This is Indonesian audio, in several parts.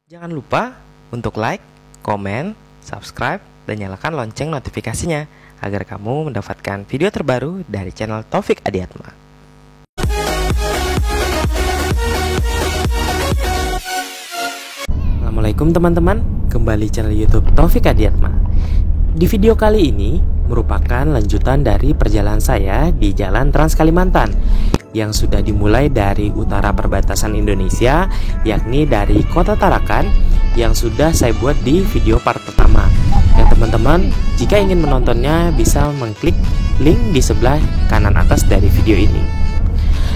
Jangan lupa untuk like, komen, subscribe, dan nyalakan lonceng notifikasinya agar kamu mendapatkan video terbaru dari channel Taufik Adiatma. Assalamualaikum teman-teman, kembali channel YouTube Taufik Adiatma. Di video kali ini merupakan lanjutan dari perjalanan saya di Jalan Trans Kalimantan yang sudah dimulai dari utara perbatasan Indonesia, yakni dari Kota Tarakan, yang sudah saya buat di video part pertama. Dan teman-teman, jika ingin menontonnya bisa mengklik link di sebelah kanan atas dari video ini.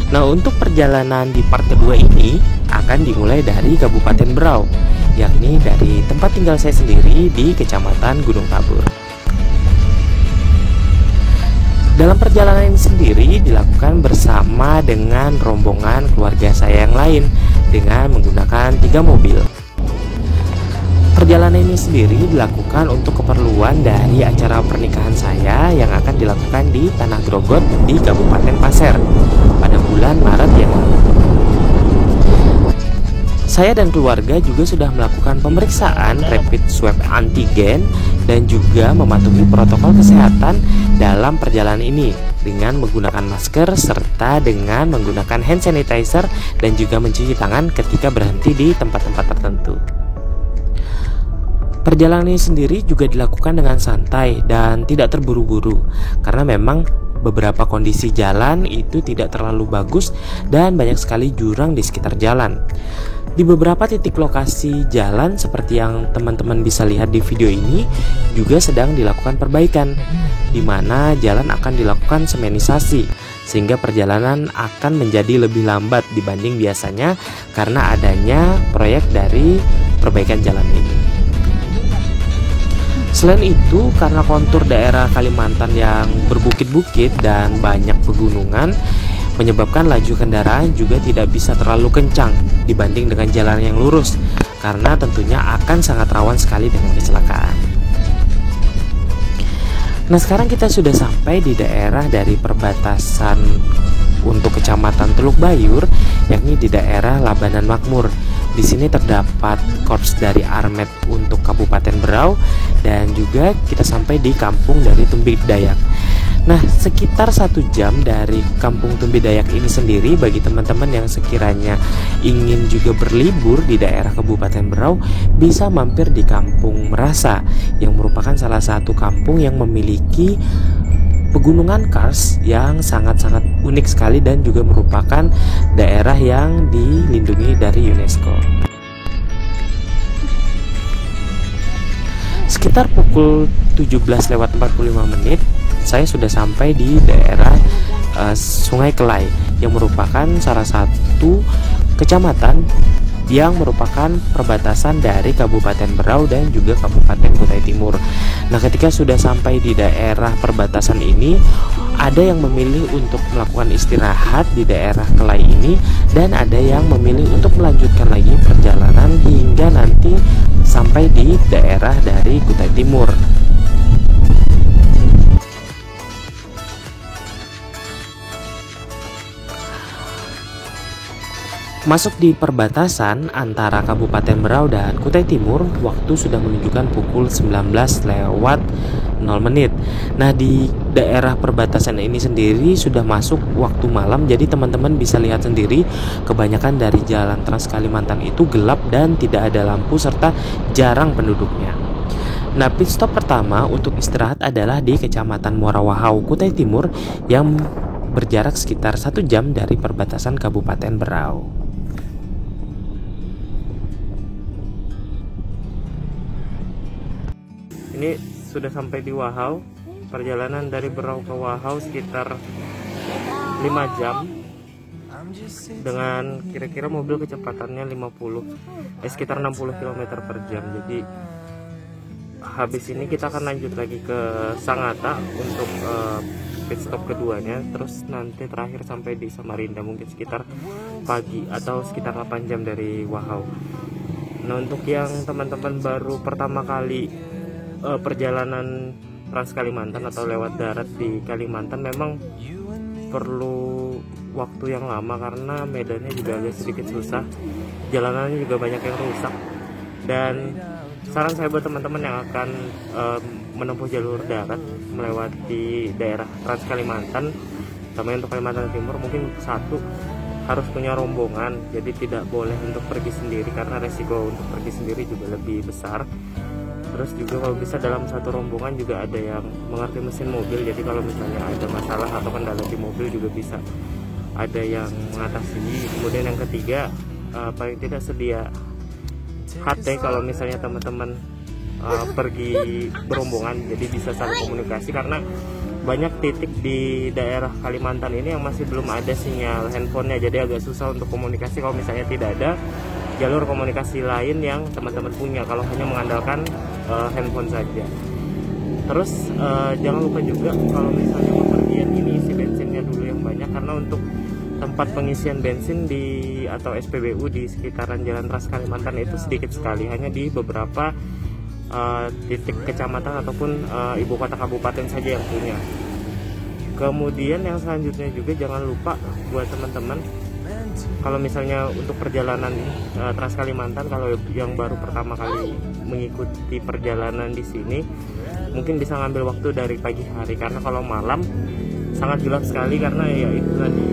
Nah, untuk perjalanan di part kedua ini akan dimulai dari Kabupaten Berau, yakni dari tempat tinggal saya sendiri di Kecamatan Gunung Tabur. Dalam perjalanan ini sendiri dilakukan bersama dengan rombongan keluarga saya yang lain dengan menggunakan 3 mobil. Perjalanan ini sendiri dilakukan untuk keperluan dari acara pernikahan saya yang akan dilakukan di Tanah Grogot di Kabupaten Pasir pada bulan Maret yang lalu. Saya dan keluarga juga sudah melakukan pemeriksaan rapid swab antigen dan juga mematuhi protokol kesehatan dalam perjalanan ini dengan menggunakan masker serta dengan menggunakan hand sanitizer dan juga mencuci tangan ketika berhenti di tempat-tempat tertentu. Perjalanan ini sendiri juga dilakukan dengan santai dan tidak terburu-buru karena memang beberapa kondisi jalan itu tidak terlalu bagus dan banyak sekali jurang di sekitar jalan. Di beberapa titik lokasi jalan seperti yang teman-teman bisa lihat di video ini juga sedang dilakukan perbaikan, di mana jalan akan dilakukan semenisasi sehingga perjalanan akan menjadi lebih lambat dibanding biasanya karena adanya proyek dari perbaikan jalan ini. Selain itu, karena kontur daerah Kalimantan yang berbukit-bukit dan banyak pegunungan menyebabkan laju kendaraan juga tidak bisa terlalu kencang dibanding dengan jalan yang lurus karena tentunya akan sangat rawan sekali dengan kecelakaan. Nah, sekarang kita sudah sampai di daerah dari perbatasan untuk Kecamatan Teluk Bayur, yakni di daerah Labanan Makmur. Di sini terdapat korps dari Armet untuk Kabupaten Berau dan juga kita sampai di kampung dari Tumbi Dayak. Nah, sekitar 1 jam dari kampung Tumbi Dayak ini sendiri bagi teman-teman yang sekiranya ingin juga berlibur di daerah Kabupaten Berau bisa mampir di Kampung Merasa yang merupakan salah satu kampung yang memiliki pegunungan kars yang sangat-sangat unik sekali dan juga merupakan daerah yang dilindungi dari UNESCO. Sekitar pukul 17:45 saya sudah sampai di daerah Sungai Kelai yang merupakan salah satu kecamatan yang merupakan perbatasan dari Kabupaten Berau dan juga Kabupaten Kutai Timur. Nah, ketika sudah sampai di daerah perbatasan ini, ada yang memilih untuk melakukan istirahat di daerah Kelai ini dan ada yang memilih untuk melanjutkan lagi perjalanan hingga nanti sampai di daerah dari Kutai Timur. Masuk di perbatasan antara Kabupaten Berau dan Kutai Timur, waktu sudah menunjukkan pukul 19:00. Nah, di daerah perbatasan ini sendiri sudah masuk waktu malam, jadi teman-teman bisa lihat sendiri kebanyakan dari jalan Trans Kalimantan itu gelap dan tidak ada lampu serta jarang penduduknya. Nah, pit stop pertama untuk istirahat adalah di Kecamatan Muara Wahau, Kutai Timur yang berjarak sekitar 1 jam dari perbatasan Kabupaten Berau. Ini sudah sampai di Wahau. Perjalanan dari Berau ke Wahau sekitar 5 jam dengan kira-kira mobil kecepatannya sekitar 60 km per jam. Jadi habis ini kita akan lanjut lagi ke Sangatta untuk pit stop keduanya, terus nanti terakhir sampai di Samarinda mungkin sekitar pagi atau sekitar 8 jam dari Wahau. Nah, untuk yang teman-teman baru pertama kali perjalanan Trans Kalimantan atau lewat darat di Kalimantan memang perlu waktu yang lama karena medannya juga agak sedikit susah, jalanannya juga banyak yang rusak. Dan saran saya buat teman-teman yang akan menempuh jalur darat melewati daerah Trans Kalimantan, terutama untuk Kalimantan Timur, mungkin satu harus punya rombongan, jadi tidak boleh untuk pergi sendiri karena resiko untuk pergi sendiri juga lebih besar. Terus juga kalau bisa dalam satu rombongan juga ada yang mengerti mesin mobil, jadi kalau misalnya ada masalah atau kendala di mobil juga bisa ada yang mengatasi. Kemudian yang ketiga, paling tidak sedia HT kalau misalnya teman-teman pergi berombongan, jadi bisa saling komunikasi, karena banyak titik di daerah Kalimantan ini yang masih belum ada sinyal handphonenya, jadi agak susah untuk komunikasi kalau misalnya tidak ada jalur komunikasi lain yang teman-teman punya, kalau hanya mengandalkan handphone saja. Terus jangan lupa juga kalau misalnya bepergian ini isi bensinnya dulu yang banyak, karena untuk tempat pengisian bensin atau SPBU di sekitaran Jalan Trans Kalimantan itu sedikit sekali, hanya di beberapa titik kecamatan ataupun ibu kota kabupaten saja yang punya. Kemudian yang selanjutnya juga jangan lupa buat teman-teman, kalau misalnya untuk perjalanan Trans Kalimantan, kalau yang baru pertama kali mengikuti perjalanan di sini, mungkin bisa ngambil waktu dari pagi hari, karena kalau malam sangat gelap sekali, karena ya itu tadi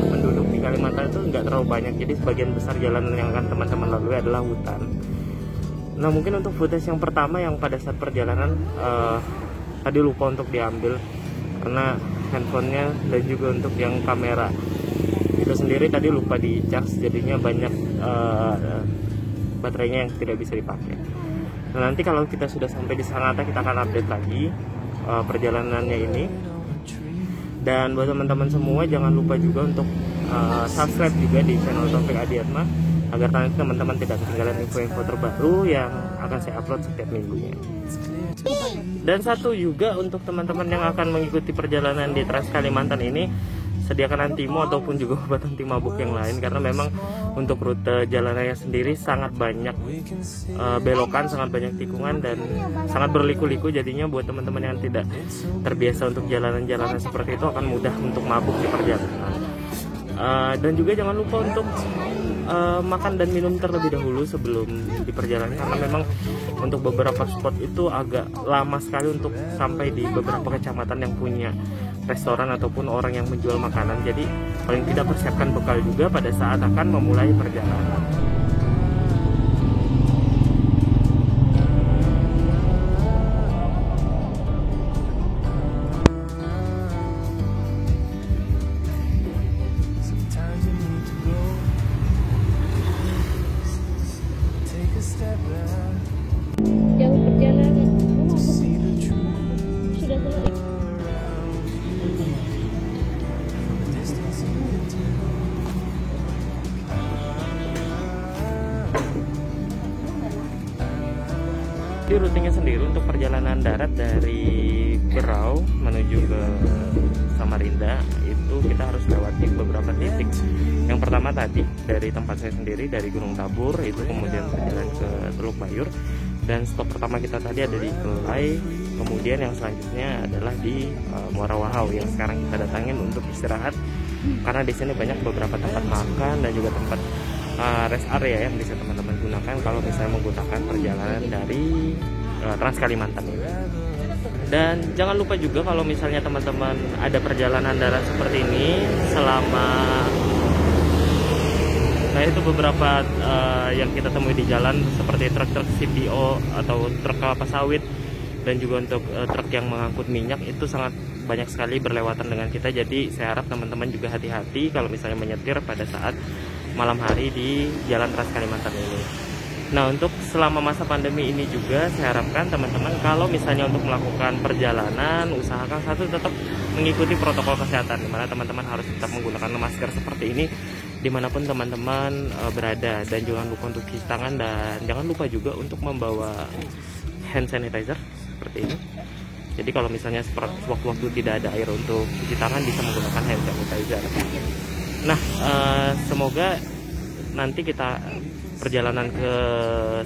penduduk di Kalimantan itu nggak terlalu banyak, jadi sebagian besar jalanan yang akan teman-teman lalui adalah hutan. Nah, mungkin untuk footage yang pertama yang pada saat perjalanan tadi lupa untuk diambil karena handphonenya, dan juga untuk yang kamera itu sendiri tadi lupa di charge, jadinya banyak baterainya yang tidak bisa dipakai. Nah, nanti kalau kita sudah sampai di Sangatta kita akan update lagi perjalanannya ini. Dan buat teman-teman semua jangan lupa juga untuk subscribe juga di channel Taufik Adiatma, agar nanti teman-teman tidak ketinggalan info-info terbaru yang akan saya upload setiap minggunya. Dan satu juga untuk teman-teman yang akan mengikuti perjalanan di Trans Kalimantan ini, sediakan antimo ataupun juga obat anti mabuk yang lain, karena memang untuk rute jalanannya sendiri sangat banyak belokan, sangat banyak tikungan, dan sangat berliku-liku, jadinya buat teman-teman yang tidak terbiasa untuk jalanan-jalanan seperti itu akan mudah untuk mabuk di perjalanan. Dan juga jangan lupa untuk makan dan minum terlebih dahulu sebelum di perjalanan, karena memang untuk beberapa spot itu agak lama sekali untuk sampai di beberapa kecamatan yang punya restoran ataupun orang yang menjual makanan. Jadi paling tidak persiapkan bekal juga pada saat akan memulai perjalanan. Jauh perjalanan, sudah selesai. Di rutenya sendiri untuk perjalanan darat dari Berau menuju ke Samarinda itu kita harus lewati beberapa titik. Yang pertama tadi dari tempat saya sendiri, dari Gunung Tabur, itu kemudian berjalan ke Teluk Bayur, dan stop pertama kita tadi ada di Kelai. Kemudian yang selanjutnya adalah di Muara Wahau yang sekarang kita datangin untuk istirahat, karena di sini banyak beberapa tempat makan dan juga tempat rest area yang bisa teman-teman gunakan kalau misalnya menggunakan perjalanan dari Trans Kalimantan ini. Dan jangan lupa juga kalau misalnya teman-teman ada perjalanan darat seperti ini selama, nah itu beberapa yang kita temui di jalan seperti truk-truk CPO atau truk kelapa sawit, dan juga untuk truk yang mengangkut minyak itu sangat banyak sekali berlewatan dengan kita. Jadi saya harap teman-teman juga hati-hati kalau misalnya menyetir pada saat malam hari di Jalan Trans Kalimantan ini. Nah, untuk selama masa pandemi ini juga saya harapkan teman-teman kalau misalnya untuk melakukan perjalanan, usahakan satu tetap mengikuti protokol kesehatan, dimana teman-teman harus tetap menggunakan masker seperti ini dimanapun teman-teman berada, dan jangan lupa untuk cuci tangan, dan jangan lupa juga untuk membawa hand sanitizer seperti ini. Jadi kalau misalnya sewaktu-waktu tidak ada air untuk cuci tangan, bisa menggunakan hand sanitizer. Nah, semoga nanti kita perjalanan ke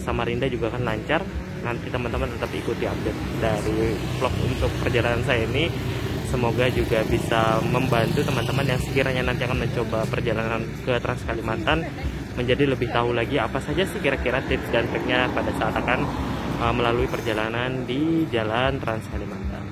Samarinda juga akan lancar. Nanti teman-teman tetap ikuti update dari vlog untuk perjalanan saya ini. Semoga juga bisa membantu teman-teman yang sekiranya nanti akan mencoba perjalanan ke Trans Kalimantan menjadi lebih tahu lagi apa saja sih kira-kira tips dan triknya pada saat akan melalui perjalanan di Jalan Trans Kalimantan.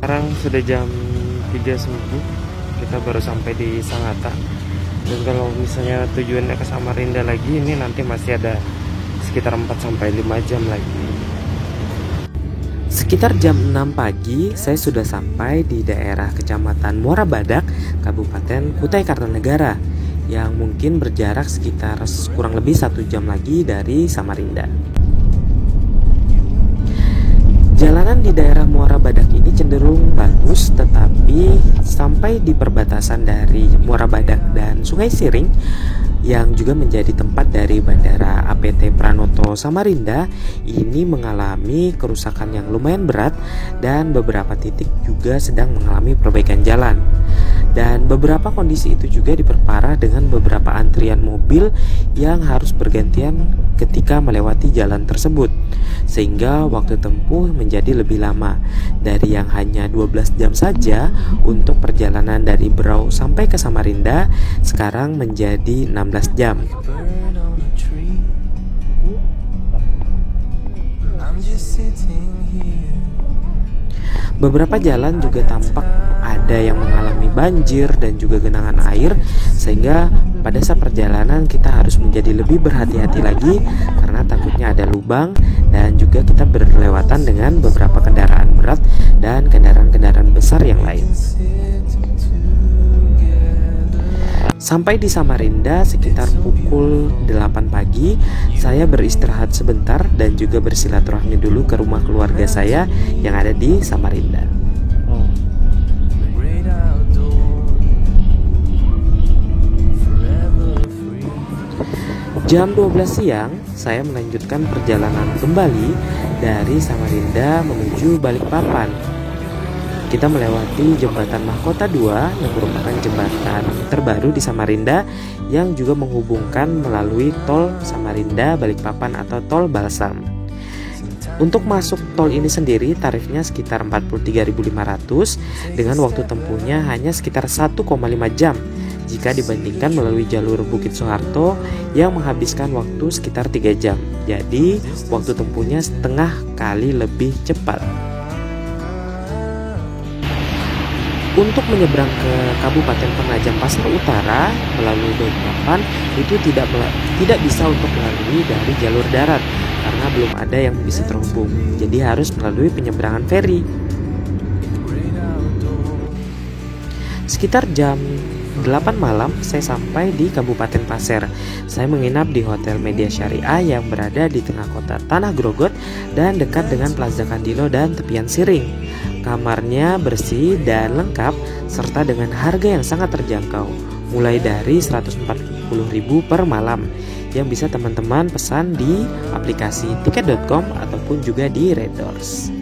Sekarang sudah jam 3 subuh, kita baru sampai di Sangatta. Dan kalau misalnya tujuannya ke Samarinda lagi, ini nanti masih ada sekitar 4-5 jam lagi. Sekitar jam 6 pagi, saya sudah sampai di daerah Kecamatan Muara Badak, Kabupaten Kutai Kartanegara, yang mungkin berjarak sekitar kurang lebih 1 jam lagi dari Samarinda. Jalanan di daerah Muara Badak ini cenderung bagus, tetapi sampai di perbatasan dari Muara Badak dan Sungai Siring yang juga menjadi tempat dari Bandara APT Pranoto Samarinda ini mengalami kerusakan yang lumayan berat dan beberapa titik juga sedang mengalami perbaikan jalan. Dan beberapa kondisi itu juga diperparah dengan beberapa antrian mobil yang harus bergantian ketika melewati jalan tersebut, sehingga waktu tempuh menjadi lebih lama, dari yang hanya 12 jam saja untuk perjalanan dari Berau sampai ke Samarinda sekarang menjadi 16 jam. Beberapa jalan juga tampak ada yang mengalami banjir dan juga genangan air, sehingga pada saat perjalanan kita harus menjadi lebih berhati-hati lagi karena takutnya ada lubang, dan juga kita berlewatan dengan beberapa kendaraan berat dan kendaraan-kendaraan besar yang lain. Sampai di Samarinda sekitar pukul 8 pagi, saya beristirahat sebentar dan juga bersilaturahmi dulu ke rumah keluarga saya yang ada di Samarinda. Jam 12 siang, saya melanjutkan perjalanan kembali dari Samarinda menuju Balikpapan. Kita melewati jembatan Mahkota 2 yang merupakan jembatan terbaru di Samarinda yang juga menghubungkan melalui tol Samarinda Balikpapan atau tol Balsam. Untuk masuk tol ini sendiri tarifnya sekitar 43.500 dengan waktu tempuhnya hanya sekitar 1,5 jam jika dibandingkan melalui jalur Bukit Soeharto yang menghabiskan waktu sekitar 3 jam. Jadi waktu tempuhnya setengah kali lebih cepat. Untuk menyeberang ke Kabupaten Penajam Pasar Utara melalui Balikpapan itu tidak bisa untuk melalui dari jalur darat karena belum ada yang bisa terhubung. Jadi harus melalui penyeberangan feri. Sekitar jam 8 malam saya sampai di Kabupaten Pasir. Saya menginap di Hotel Media Syariah yang berada di tengah kota Tanah Grogot dan dekat dengan Plaza Kandilo dan tepian Siring. Kamarnya bersih dan lengkap serta dengan harga yang sangat terjangkau, mulai dari 140.000 per malam yang bisa teman-teman pesan di aplikasi tiket.com ataupun juga di Red Doors.